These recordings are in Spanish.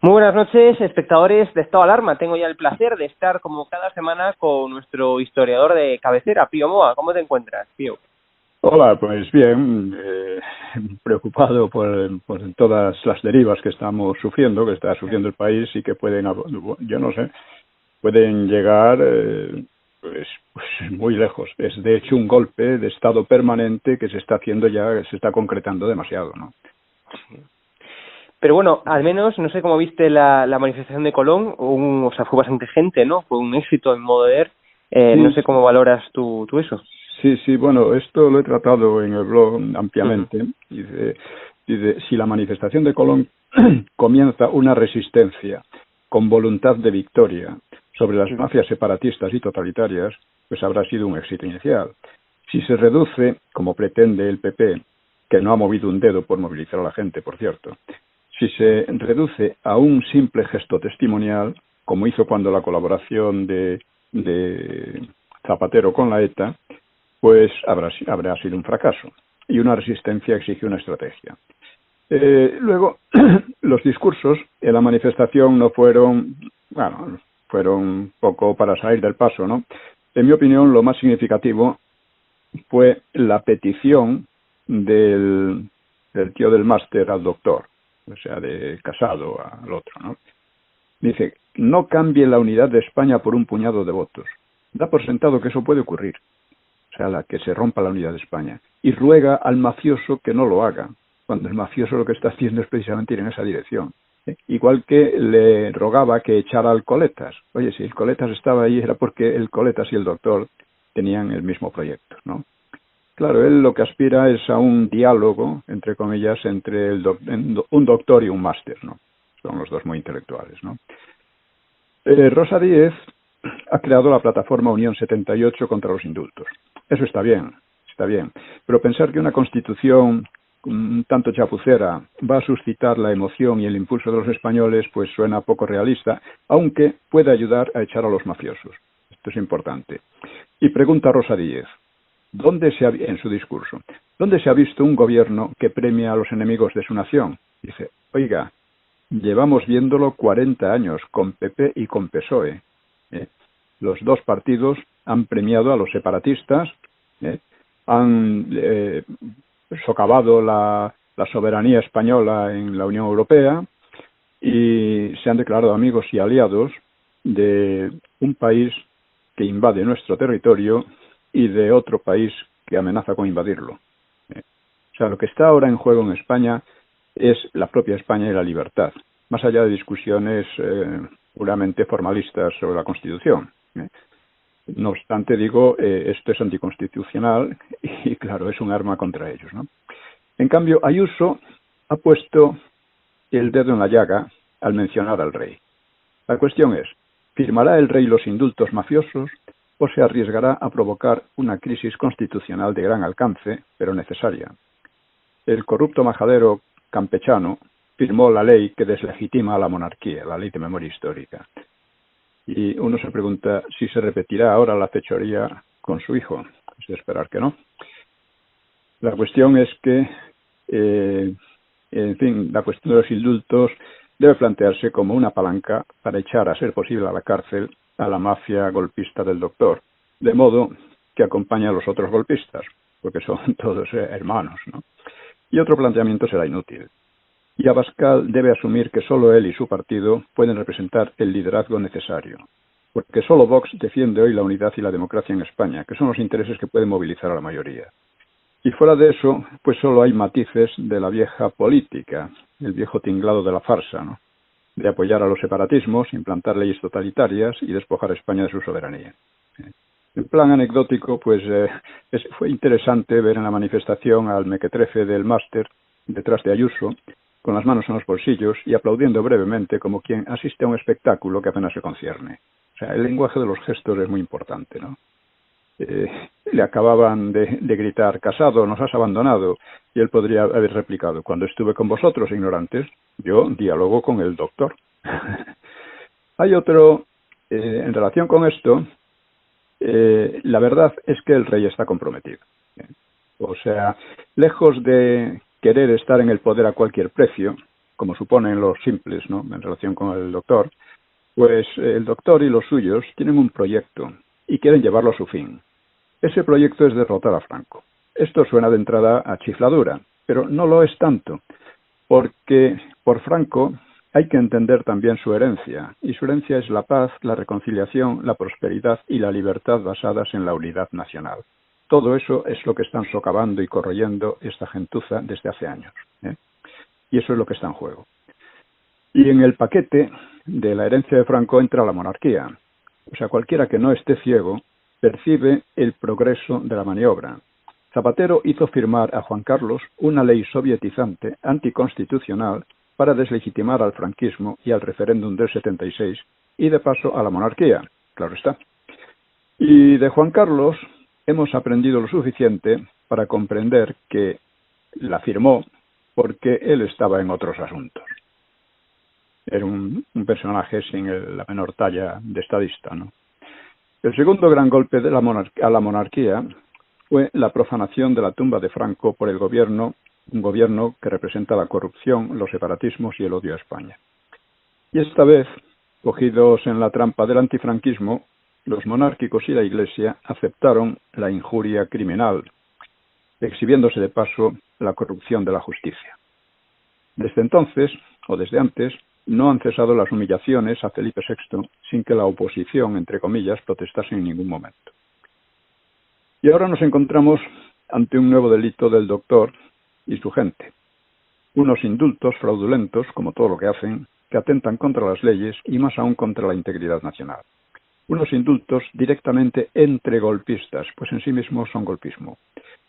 Muy buenas noches, espectadores de Estado de Alarma. Tengo ya el placer de estar como cada semana con nuestro historiador de cabecera, Pío Moa. ¿Cómo te encuentras, Pío? Hola, pues bien, preocupado por todas las derivas que estamos sufriendo, que está sufriendo el país y que pueden, yo no sé, pueden llegar pues muy lejos. Es de hecho un golpe de estado permanente que se está haciendo ya, se está concretando demasiado, ¿no? Pero bueno, al menos, no sé cómo viste la manifestación de Colón, o sea, fue bastante gente, ¿no? Fue un éxito en modo de ver. No sé cómo valoras tú eso. Sí, bueno, esto lo he tratado en el blog ampliamente. Uh-huh. Dice, si la manifestación de Colón comienza una resistencia con voluntad de victoria sobre las mafias separatistas y totalitarias, pues habrá sido un éxito inicial. Si se reduce, como pretende el PP, que no ha movido un dedo por movilizar a la gente, por cierto, si se reduce a un simple gesto testimonial, como hizo cuando la colaboración de Zapatero con la ETA, pues habrá sido un fracaso. Y una resistencia exige una estrategia. Luego, los discursos en la manifestación no fueron, bueno, fueron un poco para salir del paso, ¿no? En mi opinión, lo más significativo fue la petición del tío del máster al doctor, o sea, de Casado al otro, ¿no? Dice, no cambie la unidad de España por un puñado de votos. Da por sentado que eso puede ocurrir, o sea, que se rompa la unidad de España. Y ruega al mafioso que no lo haga, cuando el mafioso lo que está haciendo es precisamente ir en esa dirección. Igual que le rogaba que echara al Coletas. Oye, si el Coletas estaba ahí era porque el Coletas y el doctor tenían el mismo proyecto, ¿no? Claro, él lo que aspira es a un diálogo, entre comillas, entre un doctor y un máster, ¿no? Son los dos muy intelectuales, ¿no? Rosa Díez ha creado la plataforma Unión 78 contra los indultos. Eso está bien. Pero pensar que una constitución un tanto chapucera va a suscitar la emoción y el impulso de los españoles, pues suena poco realista, aunque puede ayudar a echar a los mafiosos. Esto es importante. Y pregunta Rosa Díez, en su discurso, ¿dónde se ha visto un gobierno que premia a los enemigos de su nación? Dice, oiga, llevamos viéndolo 40 años con PP y con PSOE. Los dos partidos han premiado a los separatistas, han socavado la soberanía española en la Unión Europea y se han declarado amigos y aliados de un país que invade nuestro territorio y de otro país que amenaza con invadirlo. O sea, lo que está ahora en juego en España es la propia España y la libertad, más allá de discusiones puramente formalistas sobre la Constitución. No obstante, digo, esto es anticonstitucional y, claro, es un arma contra ellos, ¿no? En cambio, Ayuso ha puesto el dedo en la llaga al mencionar al rey. La cuestión es, ¿firmará el rey los indultos mafiosos o se arriesgará a provocar una crisis constitucional de gran alcance, pero necesaria? El corrupto majadero campechano firmó la ley que deslegitima a la monarquía, la ley de memoria histórica. Y uno se pregunta si se repetirá ahora la fechoría con su hijo. Es de esperar que no. La cuestión es que, en fin, la cuestión de los indultos debe plantearse como una palanca para echar, a ser posible, a la cárcel a la mafia golpista del doctor, de modo que acompañe a los otros golpistas, porque son todos hermanos, ¿no? Y otro planteamiento será inútil. Y Abascal debe asumir que solo él y su partido pueden representar el liderazgo necesario, porque solo Vox defiende hoy la unidad y la democracia en España, que son los intereses que pueden movilizar a la mayoría. Y fuera de eso, pues solo hay matices de la vieja política, el viejo tinglado de la farsa, ¿no? De apoyar a los separatismos, implantar leyes totalitarias y despojar a España de su soberanía. En plan anecdótico, pues fue interesante ver en la manifestación al mequetrefe del máster detrás de Ayuso, con las manos en los bolsillos y aplaudiendo brevemente como quien asiste a un espectáculo que apenas le concierne. O sea, el lenguaje de los gestos es muy importante, ¿no? Le acababan de gritar, Casado, nos has abandonado, y él podría haber replicado, cuando estuve con vosotros, ignorantes, yo dialogo con el doctor. Hay otro, en relación con esto, la verdad es que el rey está comprometido. O sea, lejos de querer estar en el poder a cualquier precio, como suponen los simples, ¿no?, en relación con el doctor, pues el doctor y los suyos tienen un proyecto y quieren llevarlo a su fin. Ese proyecto es derrotar a Franco. Esto suena de entrada a chifladura, pero no lo es tanto, porque por Franco hay que entender también su herencia, y su herencia es la paz, la reconciliación, la prosperidad y la libertad basadas en la unidad nacional. Todo eso es lo que están socavando y corroyendo esta gentuza desde hace años, ¿eh? Y eso es lo que está en juego. Y en el paquete de la herencia de Franco entra la monarquía. O sea, cualquiera que no esté ciego percibe el progreso de la maniobra. Zapatero hizo firmar a Juan Carlos una ley sovietizante, anticonstitucional, para deslegitimar al franquismo y al referéndum del 76, y de paso a la monarquía, claro está. Y de Juan Carlos hemos aprendido lo suficiente para comprender que la firmó porque él estaba en otros asuntos. Era un personaje sin la menor talla de estadista, ¿no? El segundo gran golpe de a la monarquía fue la profanación de la tumba de Franco por el gobierno, un gobierno que representa la corrupción, los separatismos y el odio a España. Y esta vez, cogidos en la trampa del antifranquismo, los monárquicos y la Iglesia aceptaron la injuria criminal, exhibiéndose de paso la corrupción de la justicia. Desde entonces, o desde antes, no han cesado las humillaciones a Felipe VI sin que la oposición, entre comillas, protestase en ningún momento. Y ahora nos encontramos ante un nuevo delito del doctor y su gente. Unos indultos fraudulentos, como todo lo que hacen, que atentan contra las leyes y más aún contra la integridad nacional. Unos indultos directamente entre golpistas, pues en sí mismos son golpismo.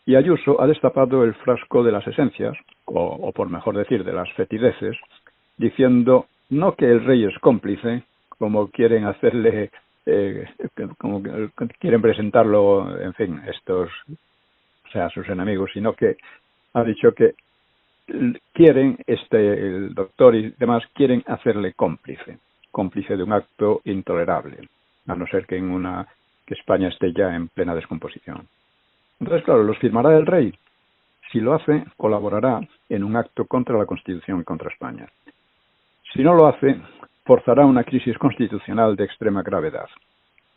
Y Ayuso ha destapado el frasco de las esencias, o por mejor decir, de las fetideces, diciendo no que el rey es cómplice, como quieren hacerle, como quieren presentarlo, en fin, sus enemigos, sino que ha dicho que quieren, el doctor y demás, quieren hacerle cómplice de un acto intolerable, a no ser que que España esté ya en plena descomposición. Entonces, claro, los firmará el rey. Si lo hace, colaborará en un acto contra la Constitución y contra España. Si no lo hace, forzará una crisis constitucional de extrema gravedad.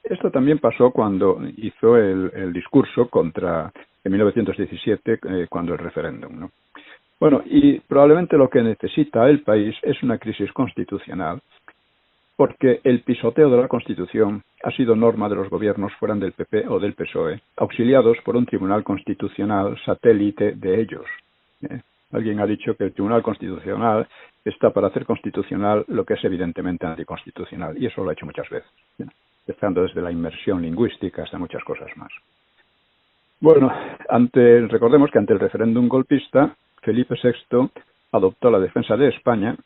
Esto también pasó cuando hizo el discurso en 1917, cuando el referéndum, ¿no? Bueno, y probablemente lo que necesita el país es una crisis constitucional, porque el pisoteo de la Constitución ha sido norma de los gobiernos fueran del PP o del PSOE, auxiliados por un tribunal constitucional satélite de ellos. Alguien ha dicho que el Tribunal Constitucional está para hacer constitucional lo que es evidentemente anticonstitucional, y eso lo ha hecho muchas veces, empezando desde la inmersión lingüística hasta muchas cosas más. Bueno, recordemos que ante el referéndum golpista, Felipe VI adoptó la defensa de España,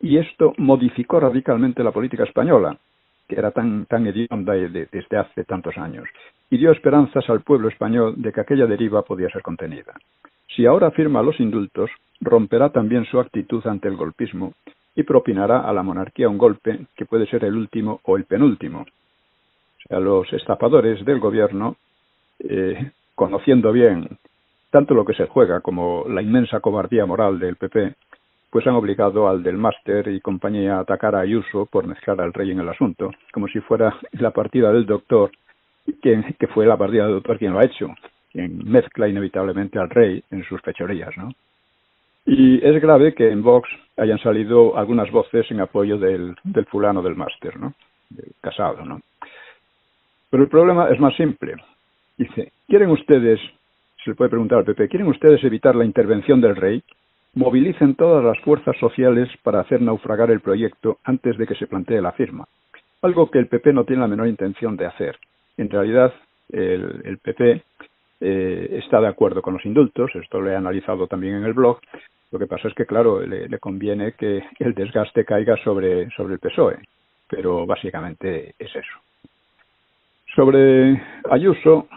y esto modificó radicalmente la política española, que era tan hedionda desde hace tantos años, y dio esperanzas al pueblo español de que aquella deriva podía ser contenida. Si ahora firma los indultos, romperá también su actitud ante el golpismo y propinará a la monarquía un golpe que puede ser el último o el penúltimo. O sea, los estafadores del gobierno, conociendo bien tanto lo que se juega como la inmensa cobardía moral del PP, pues han obligado al del Máster y compañía a atacar a Ayuso por mezclar al rey en el asunto, como si fuera la partida del doctor, que fue la partida del doctor quien lo ha hecho, quien mezcla inevitablemente al rey en sus fechorías, ¿no? Y es grave que en Vox hayan salido algunas voces en apoyo del fulano del Máster, ¿no?, del Casado, ¿no? Pero el problema es más simple. Dice, ¿quieren ustedes, se le puede preguntar al PP, ¿quieren ustedes evitar la intervención del rey? Movilicen todas las fuerzas sociales para hacer naufragar el proyecto antes de que se plantee la firma. Algo que el PP no tiene la menor intención de hacer. En realidad, el PP está de acuerdo con los indultos, esto lo he analizado también en el blog. Lo que pasa es que, claro, le conviene que el desgaste caiga sobre el PSOE, pero básicamente es eso. Sobre Ayuso,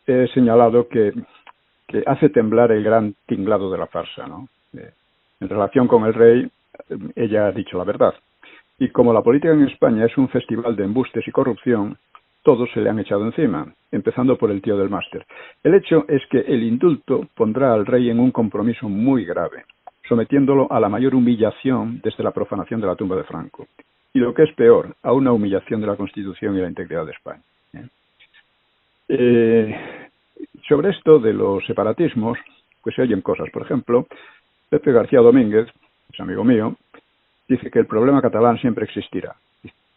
he señalado que hace temblar el gran tinglado de la farsa, ¿no? En relación con el rey, ella ha dicho la verdad. Y como la política en España es un festival de embustes y corrupción, todos se le han echado encima, empezando por el tío del Máster. El hecho es que el indulto pondrá al rey en un compromiso muy grave. sometiéndolo a la mayor humillación desde la profanación de la tumba de Franco. Y lo que es peor, a una humillación de la Constitución y la integridad de España. Sobre esto de los separatismos, pues se oyen cosas. Por ejemplo, Pepe García Domínguez, es amigo mío, dice que el problema catalán siempre existirá.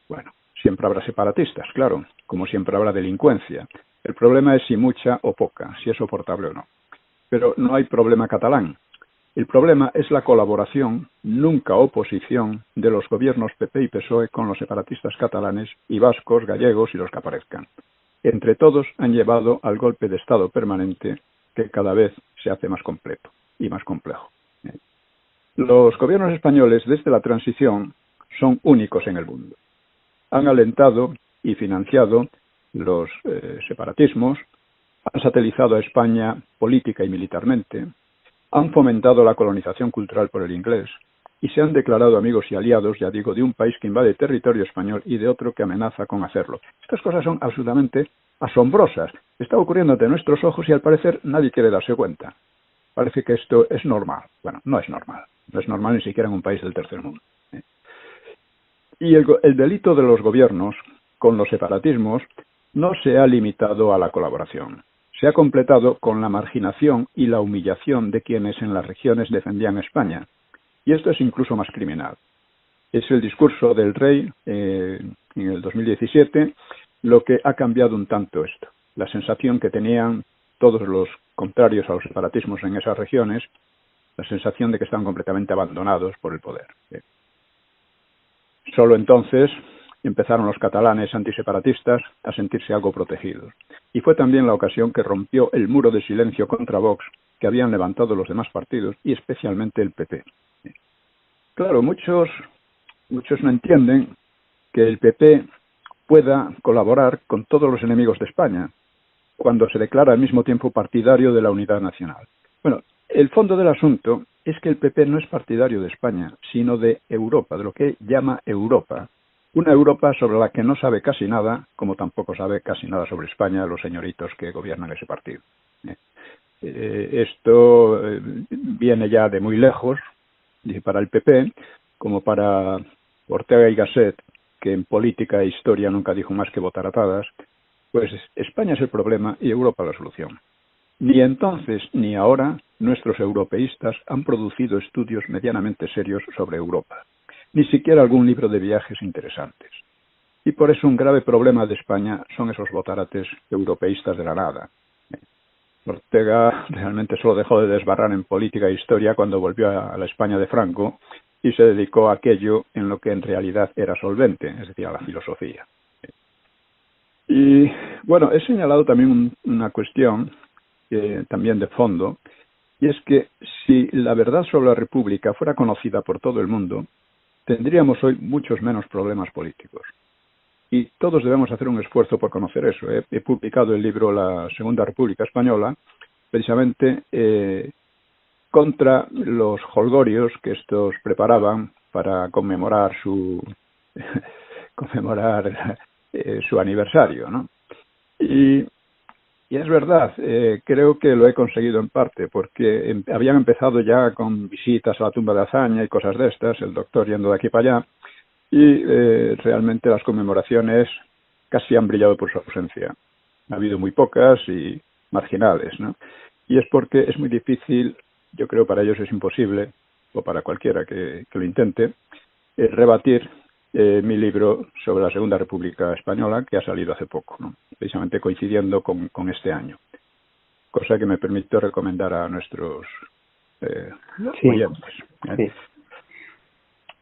Bueno, siempre habrá separatistas, claro, como siempre habrá delincuencia. El problema es si mucha o poca, si es soportable o no. Pero no hay problema catalán. El problema es la colaboración, nunca oposición, de los gobiernos PP y PSOE con los separatistas catalanes y vascos, gallegos y los que aparezcan. Entre todos han llevado al golpe de Estado permanente que cada vez se hace más completo y más complejo. Los gobiernos españoles desde la transición son únicos en el mundo. Han alentado y financiado los separatismos, han satelizado a España política y militarmente, han fomentado la colonización cultural por el inglés y se han declarado amigos y aliados, ya digo, de un país que invade territorio español y de otro que amenaza con hacerlo. Estas cosas son absolutamente asombrosas. Está ocurriendo ante nuestros ojos y al parecer nadie quiere darse cuenta. Parece que esto es normal. Bueno, no es normal. No es normal ni siquiera en un país del tercer mundo. Y el delito de los gobiernos con los separatismos no se ha limitado a la colaboración. Se ha completado con la marginación y la humillación de quienes en las regiones defendían España. Y esto es incluso más criminal. Es el discurso del rey en el 2017 lo que ha cambiado un tanto esto. La sensación que tenían todos los contrarios a los separatismos en esas regiones, la sensación de que estaban completamente abandonados por el poder. Solo entonces empezaron los catalanes antiseparatistas a sentirse algo protegidos. Y fue también la ocasión que rompió el muro de silencio contra Vox que habían levantado los demás partidos y especialmente el PP. Claro, muchos no entienden que el PP pueda colaborar con todos los enemigos de España cuando se declara al mismo tiempo partidario de la unidad nacional. Bueno, el fondo del asunto es que el PP no es partidario de España, sino de Europa, de lo que llama Europa. Una Europa sobre la que no sabe casi nada, como tampoco sabe casi nada sobre España los señoritos que gobiernan ese partido. Esto viene ya de muy lejos, y para el PP, como para Ortega y Gasset, que en política e historia nunca dijo más que botaratadas, pues España es el problema y Europa la solución. Ni entonces ni ahora nuestros europeístas han producido estudios medianamente serios sobre Europa, ni siquiera algún libro de viajes interesantes. Y por eso un grave problema de España son esos botarates europeístas de la nada. Ortega realmente solo dejó de desbarrar en política e historia cuando volvió a la España de Franco y se dedicó a aquello en lo que en realidad era solvente, es decir, a la filosofía. Y bueno, he señalado también una cuestión también de fondo, y es que si la verdad sobre la República fuera conocida por todo el mundo, tendríamos hoy muchos menos problemas políticos. Y todos debemos hacer un esfuerzo por conocer eso. He publicado el libro La Segunda República Española, precisamente contra los jolgorios que estos preparaban para conmemorar su aniversario, ¿no? Y es verdad, creo que lo he conseguido en parte, porque habían empezado ya con visitas a la tumba de Azaña y cosas de estas, el doctor yendo de aquí para allá, y realmente las conmemoraciones casi han brillado por su ausencia. Ha habido muy pocas y marginales, ¿no? Y es porque es muy difícil, yo creo para ellos es imposible, o para cualquiera que lo intente, rebatir mi libro sobre la Segunda República Española, que ha salido hace poco, ¿no? Precisamente coincidiendo con este año. Cosa que me permito recomendar a nuestros oyentes. Sí.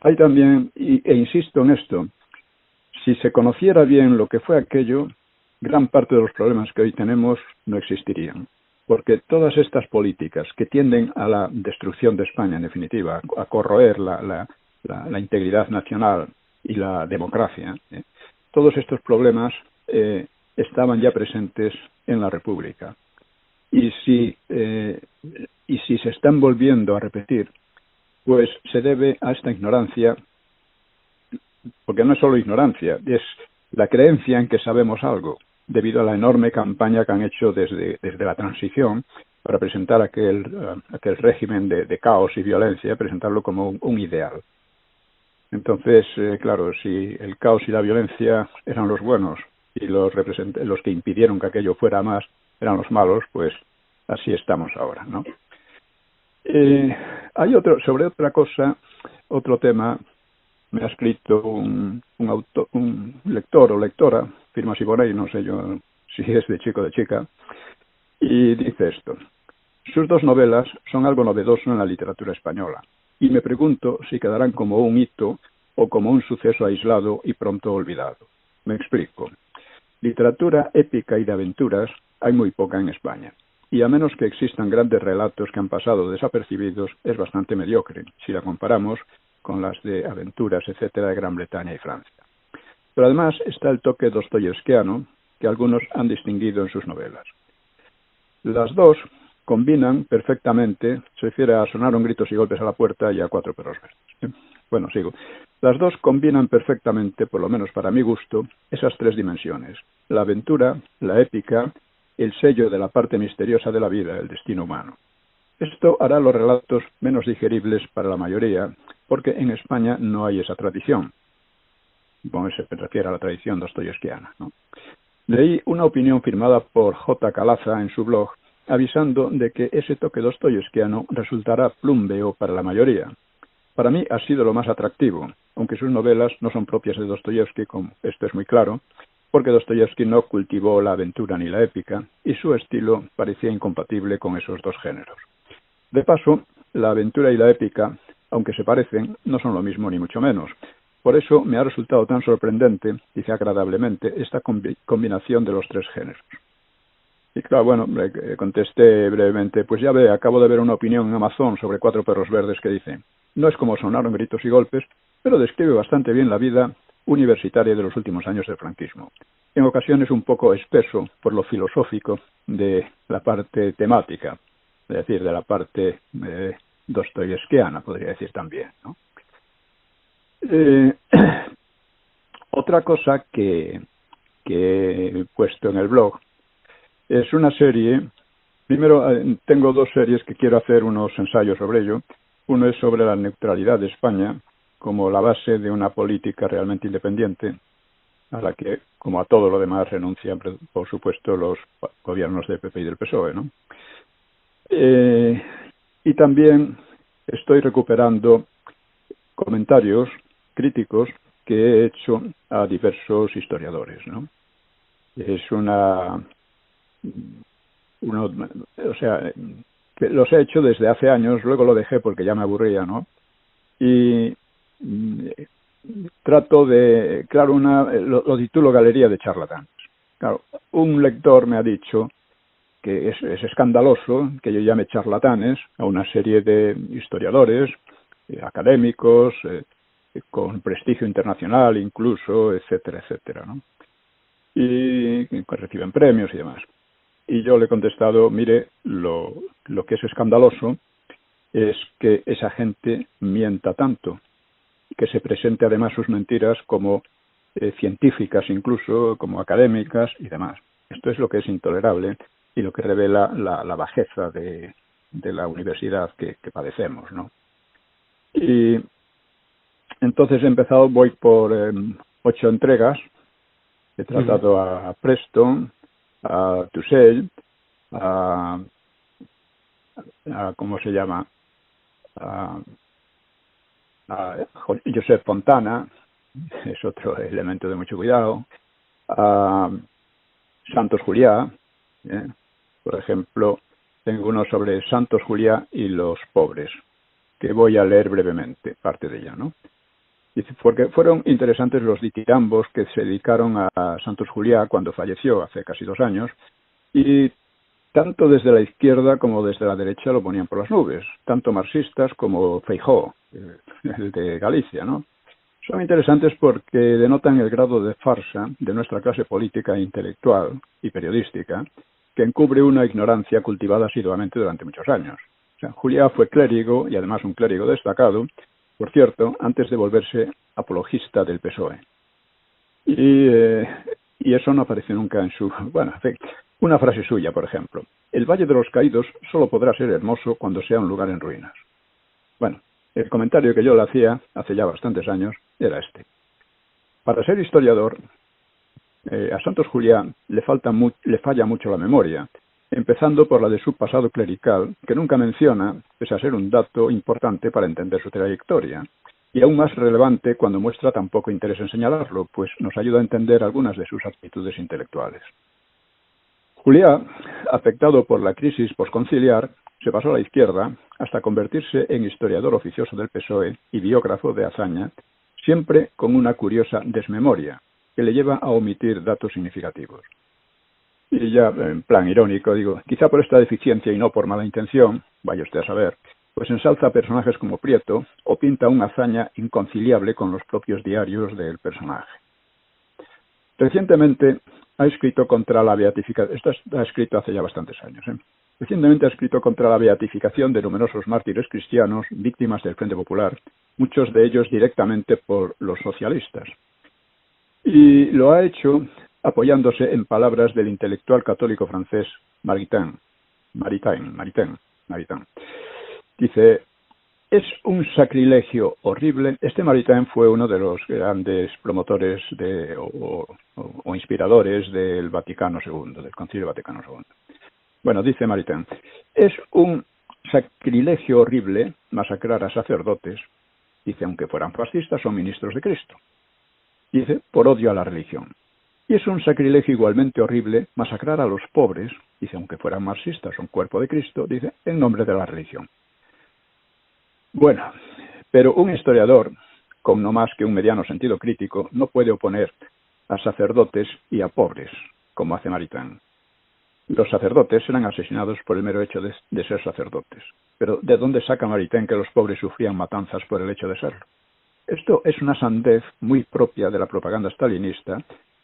Hay también, e insisto en esto, si se conociera bien lo que fue aquello, gran parte de los problemas que hoy tenemos no existirían. Porque todas estas políticas que tienden a la destrucción de España, en definitiva, a corroer la integridad nacional y la democracia, todos estos problemas estaban ya presentes en la República. Y si se están volviendo a repetir, pues se debe a esta ignorancia, porque no es solo ignorancia, es la creencia en que sabemos algo, debido a la enorme campaña que han hecho desde la transición para presentar aquel régimen de caos y violencia, presentarlo como un ideal. Entonces, claro, si el caos y la violencia eran los buenos y los que impidieron que aquello fuera más eran los malos, pues así estamos ahora, ¿no? Hay sobre otra cosa, otro tema. Me ha escrito un lector o lectora, firma así por ahí, no sé yo si es de chico o de chica, y dice esto: sus dos novelas son algo novedoso en la literatura española, y me pregunto si quedarán como un hito o como un suceso aislado y pronto olvidado. Me explico. Literatura épica y de aventuras hay muy poca en España, y a menos que existan grandes relatos que han pasado desapercibidos, es bastante mediocre, si la comparamos con las de aventuras, etcétera, de Gran Bretaña y Francia. Pero además está el toque dostoyevskiano que algunos han distinguido en sus novelas. Las dos combinan perfectamente, se refiere a sonaron gritos y golpes a la puerta y a cuatro perros verdes. Bueno, sigo. Las dos combinan perfectamente, por lo menos para mi gusto, esas tres dimensiones: la aventura, la épica, el sello de la parte misteriosa de la vida, el destino humano. Esto hará los relatos menos digeribles para la mayoría, porque en España no hay esa tradición. Bueno, se refiere a la tradición dostoyevskiana, ¿no? Leí una opinión firmada por J. Calaza en su blog, avisando de que ese toque dostoyevskiano resultará plumbeo para la mayoría. Para mí ha sido lo más atractivo, aunque sus novelas no son propias de Dostoyevski, como esto es muy claro, porque Dostoyevski no cultivó la aventura ni la épica, y su estilo parecía incompatible con esos dos géneros. De paso, la aventura y la épica, aunque se parecen, no son lo mismo ni mucho menos. Por eso me ha resultado tan sorprendente, dice agradablemente, esta combinación de los tres géneros. Y claro, bueno, le contesté brevemente: pues ya ve, acabo de ver una opinión en Amazon sobre cuatro perros verdes que dice: no es como sonaron gritos y golpes, pero describe bastante bien la vida universitaria de los últimos años del franquismo. En ocasiones un poco espeso por lo filosófico de la parte temática, es decir, de la parte dostoyevskiana, podría decir también, ¿no? Otra cosa que he puesto en el blog es una serie. Primero, tengo dos series que quiero hacer unos ensayos sobre ello. Uno es sobre la neutralidad de España como la base de una política realmente independiente, a la que, como a todo lo demás, renuncian, por supuesto, los gobiernos del PP y del PSOE, ¿no? Y también estoy recuperando comentarios críticos que he hecho a diversos historiadores, ¿no? Es o sea, que los he hecho desde hace años, luego lo dejé porque ya me aburría, ¿no? Y trato de, claro, lo titulo Galería de charlatanes. Claro, un lector me ha dicho que es escandaloso que yo llame charlatanes a una serie de historiadores, académicos, con prestigio internacional incluso, etcétera, etcétera, ¿no? Y que reciben premios y demás. Y yo le he contestado: mire, lo que es escandaloso es que esa gente mienta tanto, que se presente además sus mentiras como científicas incluso, como académicas y demás. Esto es lo que es intolerable y lo que revela la bajeza de la universidad que padecemos, ¿no? Y entonces voy por 8 entregas. He tratado a Preston, a Tusell, a ¿cómo se llama? A Josep Fontana, es otro elemento de mucho cuidado, a Santos Juliá, por ejemplo, tengo uno sobre Santos Juliá y los pobres, que voy a leer brevemente, parte de ella, ¿no? Porque fueron interesantes los ditirambos que se dedicaron a Santos Juliá cuando falleció hace casi 2 años, y tanto desde la izquierda como desde la derecha lo ponían por las nubes, tanto marxistas como Feijóo, el de Galicia, ¿no? Son interesantes porque denotan el grado de farsa de nuestra clase política, intelectual y periodística, que encubre una ignorancia cultivada asiduamente durante muchos años. O sea, Juliá fue clérigo, y además un clérigo destacado, por cierto, antes de volverse apologista del PSOE. Y eso no aparece nunca en su... Bueno, en fin, una frase suya, por ejemplo: el Valle de los Caídos solo podrá ser hermoso cuando sea un lugar en ruinas. Bueno, el comentario que yo le hacía hace ya bastantes años era este. Para ser historiador, a Santos Juliá le falla mucho la memoria, empezando por la de su pasado clerical, que nunca menciona, pese a ser un dato importante para entender su trayectoria, y aún más relevante cuando muestra tan poco interés en señalarlo, pues nos ayuda a entender algunas de sus actitudes intelectuales. Juliá, afectado por la crisis posconciliar, se pasó a la izquierda hasta convertirse en historiador oficioso del PSOE y biógrafo de Azaña, siempre con una curiosa desmemoria, que le lleva a omitir datos significativos. Y ya, en plan irónico, digo, quizá por esta deficiencia y no por mala intención, vaya usted a saber, pues ensalza a personajes como Prieto o pinta una Azaña inconciliable con los propios diarios del personaje. Recientemente ha escrito contra la beatificación, esto ha escrito hace ya bastantes años, Recientemente ha escrito contra la beatificación de numerosos mártires cristianos, víctimas del Frente Popular, muchos de ellos directamente por los socialistas. Y lo ha hecho apoyándose en palabras del intelectual católico francés Maritain. Dice, es un sacrilegio horrible. Este Maritain fue uno de los grandes promotores o inspiradores del Vaticano II, del Concilio Vaticano II. Bueno, dice Maritain, es un sacrilegio horrible masacrar a sacerdotes, dice, aunque fueran fascistas o ministros de Cristo. Dice, por odio a la religión. Y es un sacrilegio igualmente horrible masacrar a los pobres, dice, aunque fueran marxistas o un cuerpo de Cristo, dice, en nombre de la religión. Bueno, pero un historiador, con no más que un mediano sentido crítico, no puede oponer a sacerdotes y a pobres, como hace Maritain. Los sacerdotes eran asesinados por el mero hecho de ser sacerdotes. Pero ¿de dónde saca Maritain que los pobres sufrían matanzas por el hecho de serlo? Esto es una sandez muy propia de la propaganda stalinista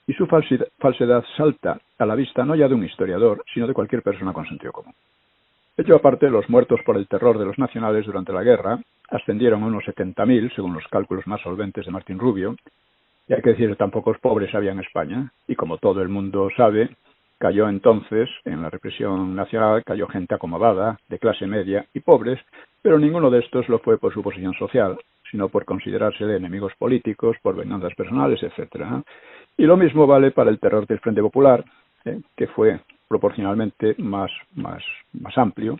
y su falsedad salta a la vista no ya de un historiador, sino de cualquier persona con sentido común. Ello aparte, los muertos por el terror de los nacionales durante la guerra ascendieron a unos 70.000, según los cálculos más solventes de Martín Rubio, y hay que decir que tan pocos pobres había en España, y como todo el mundo sabe, cayó entonces, en la represión nacional, cayó gente acomodada, de clase media y pobres, pero ninguno de estos lo fue por su posición social, sino por considerarse de enemigos políticos, por venganzas personales, etc. Y lo mismo vale para el terror del Frente Popular, que fue proporcionalmente más amplio,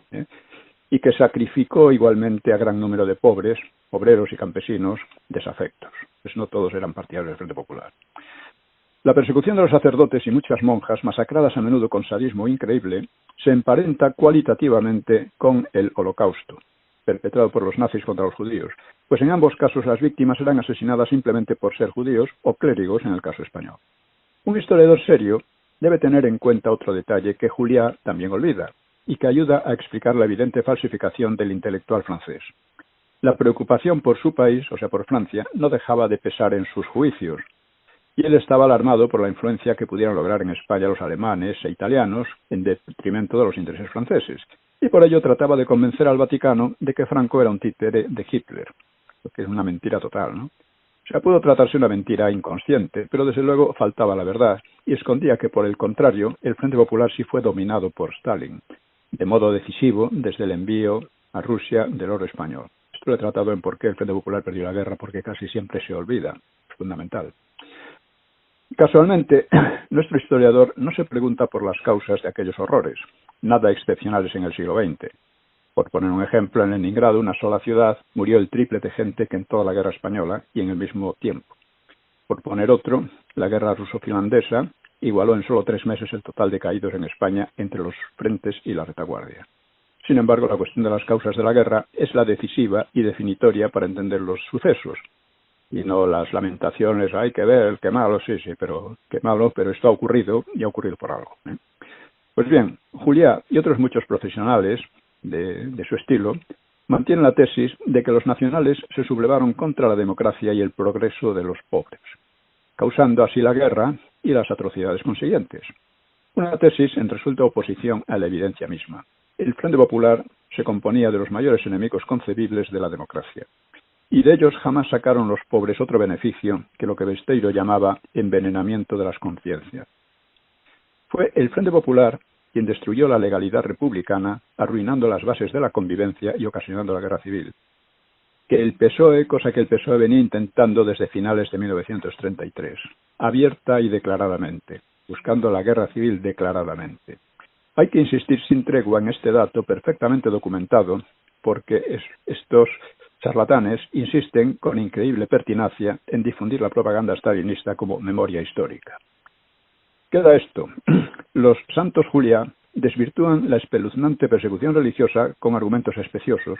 y que sacrificó igualmente a gran número de pobres, obreros y campesinos desafectos. Pues no todos eran partidarios del Frente Popular. La persecución de los sacerdotes y muchas monjas, masacradas a menudo con sadismo increíble, se emparenta cualitativamente con el Holocausto, perpetrado por los nazis contra los judíos, pues en ambos casos las víctimas eran asesinadas simplemente por ser judíos o clérigos en el caso español. Un historiador serio debe tener en cuenta otro detalle que Juliá también olvida, y que ayuda a explicar la evidente falsificación del intelectual francés. La preocupación por su país, o sea por Francia, no dejaba de pesar en sus juicios, y él estaba alarmado por la influencia que pudieran lograr en España los alemanes e italianos en detrimento de los intereses franceses, y por ello trataba de convencer al Vaticano de que Franco era un títere de Hitler, lo que es una mentira total, ¿no? O sea, pudo tratarse una mentira inconsciente, pero desde luego faltaba la verdad, y escondía que, por el contrario, el Frente Popular sí fue dominado por Stalin, de modo decisivo desde el envío a Rusia del oro español. Esto lo he tratado en por qué el Frente Popular perdió la guerra, porque casi siempre se olvida, es fundamental. Casualmente, nuestro historiador no se pregunta por las causas de aquellos horrores, nada excepcionales en el siglo XX. Por poner un ejemplo, en Leningrado, una sola ciudad, murió el triple de gente que en toda la guerra española y en el mismo tiempo. Por poner otro, la guerra ruso-finlandesa igualó en solo 3 meses el total de caídos en España entre los frentes y la retaguardia. Sin embargo, la cuestión de las causas de la guerra es la decisiva y definitoria para entender los sucesos, y no las lamentaciones, hay que ver, qué malo, sí, pero qué malo, pero esto ha ocurrido y ha ocurrido por algo. Pues bien, Juliá y otros muchos profesionales de su estilo mantienen la tesis de que los nacionales se sublevaron contra la democracia y el progreso de los pobres, causando así la guerra y las atrocidades consiguientes. Una tesis en resuelta oposición a la evidencia misma. El Frente Popular se componía de los mayores enemigos concebibles de la democracia, y de ellos jamás sacaron los pobres otro beneficio que lo que Besteiro llamaba envenenamiento de las conciencias. Fue el Frente Popular quien destruyó la legalidad republicana, arruinando las bases de la convivencia y ocasionando la guerra civil. Que el PSOE, cosa que el PSOE venía intentando desde finales de 1933, abierta y declaradamente, buscando la guerra civil declaradamente. Hay que insistir sin tregua en este dato perfectamente documentado, porque estos charlatanes insisten con increíble pertinacia en difundir la propaganda stalinista como memoria histórica. Queda esto. Los santos Juliá desvirtúan la espeluznante persecución religiosa con argumentos especiosos.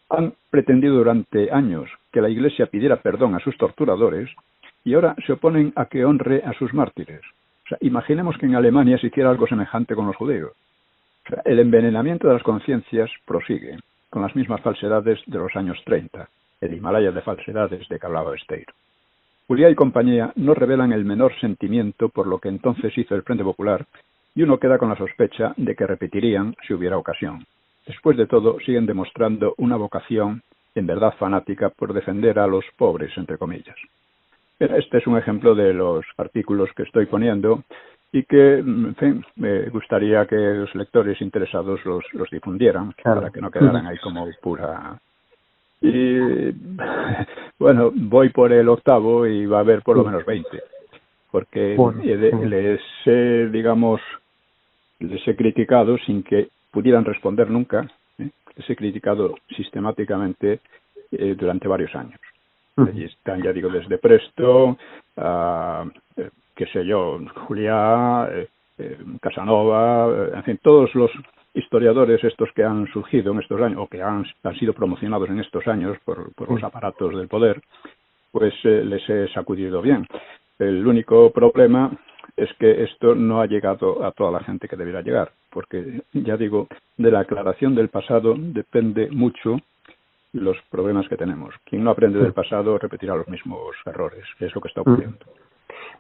Han pretendido durante años que la Iglesia pidiera perdón a sus torturadores y ahora se oponen a que honre a sus mártires. O sea, imaginemos que en Alemania se hiciera algo semejante con los judíos. O sea, el envenenamiento de las conciencias prosigue con las mismas falsedades de los años 30, el Himalaya de falsedades de que hablaba Besteiro. Juliá y compañía no revelan el menor sentimiento por lo que entonces hizo el Frente Popular y uno queda con la sospecha de que repetirían si hubiera ocasión. Después de todo, siguen demostrando una vocación en verdad fanática por defender a los pobres, entre comillas. Este es un ejemplo de los artículos que estoy poniendo y que, en fin, me gustaría que los lectores interesados los difundieran, claro, para que no quedaran ahí como pura... Y, bueno, voy por el 8º y va a haber por lo menos 20, porque les he criticado sin que pudieran responder nunca, les he criticado sistemáticamente durante varios años. Y están, ya digo, desde Presto, qué sé yo, Juliá, Casanova, en fin, todos los historiadores estos que han surgido en estos años, o que han sido promocionados en estos años por los aparatos del poder, pues les he sacudido bien. El único problema es que esto no ha llegado a toda la gente que debiera llegar, porque, ya digo, de la aclaración del pasado depende mucho los problemas que tenemos. Quien no aprende del pasado repetirá los mismos errores, que es lo que está ocurriendo.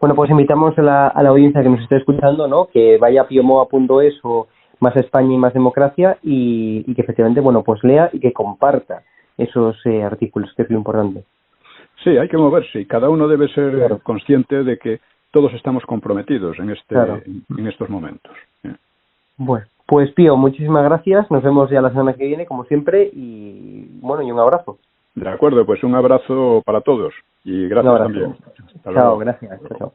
Bueno, pues invitamos a la audiencia que nos esté escuchando, ¿no?, que vaya a piomoa.es o Más España y Más Democracia y que efectivamente, bueno, pues lea y que comparta esos artículos, que es lo importante. Sí, hay que moverse y cada uno debe ser consciente de que todos estamos comprometidos en estos momentos. Bueno, pues Pío, muchísimas gracias. Nos vemos ya la semana que viene, como siempre, y bueno, y un abrazo. De acuerdo, pues un abrazo para todos y gracias también. Hasta luego. Chao, gracias. Chao.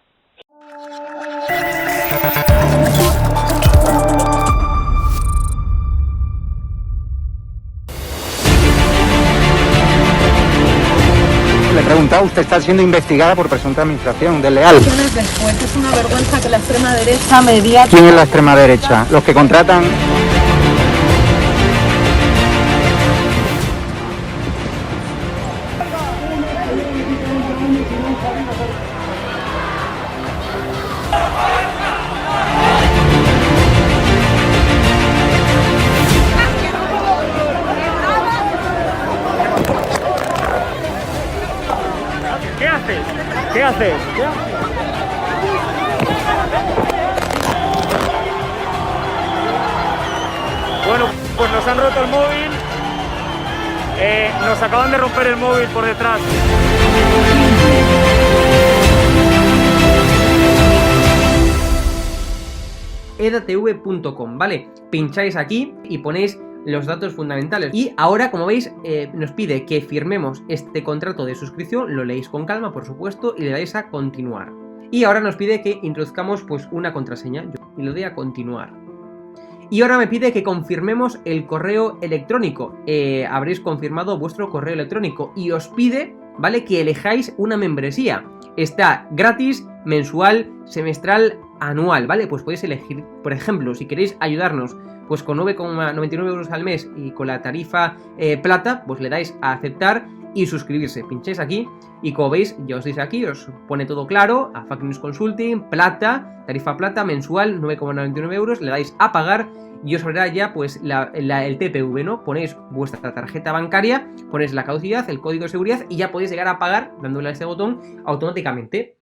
Le he preguntado, usted está siendo investigada por presunta administración desleal. Después es una vergüenza que la extrema derecha media... ¿Quién es la extrema derecha? Los que contratan... ¿Qué haces? Bueno, pues nos han roto el móvil. Nos acaban de romper el móvil por detrás. edatv.com, ¿vale? Pincháis aquí y ponéis los datos fundamentales. Y ahora, como veis, nos pide que firmemos este contrato de suscripción, lo leéis con calma, por supuesto, y le dais a continuar. Y ahora nos pide que introduzcamos pues una contraseña, y le doy a continuar. Y ahora me pide que confirmemos el correo electrónico. Habréis confirmado vuestro correo electrónico y os pide, ¿vale?, que elijáis una membresía. Está gratis, mensual, semestral, anual, ¿vale? Pues podéis elegir, por ejemplo, si queréis ayudarnos pues con 9,99 euros al mes y con la tarifa plata, pues le dais a aceptar y suscribirse. Pincháis aquí y como veis, ya os dice aquí, os pone todo claro, a Fact News Consulting, plata, tarifa plata, mensual, 9,99 euros, le dais a pagar y os abrirá ya pues el TPV, ¿no? Ponéis vuestra tarjeta bancaria, ponéis la caducidad, el código de seguridad y ya podéis llegar a pagar dándole a este botón automáticamente.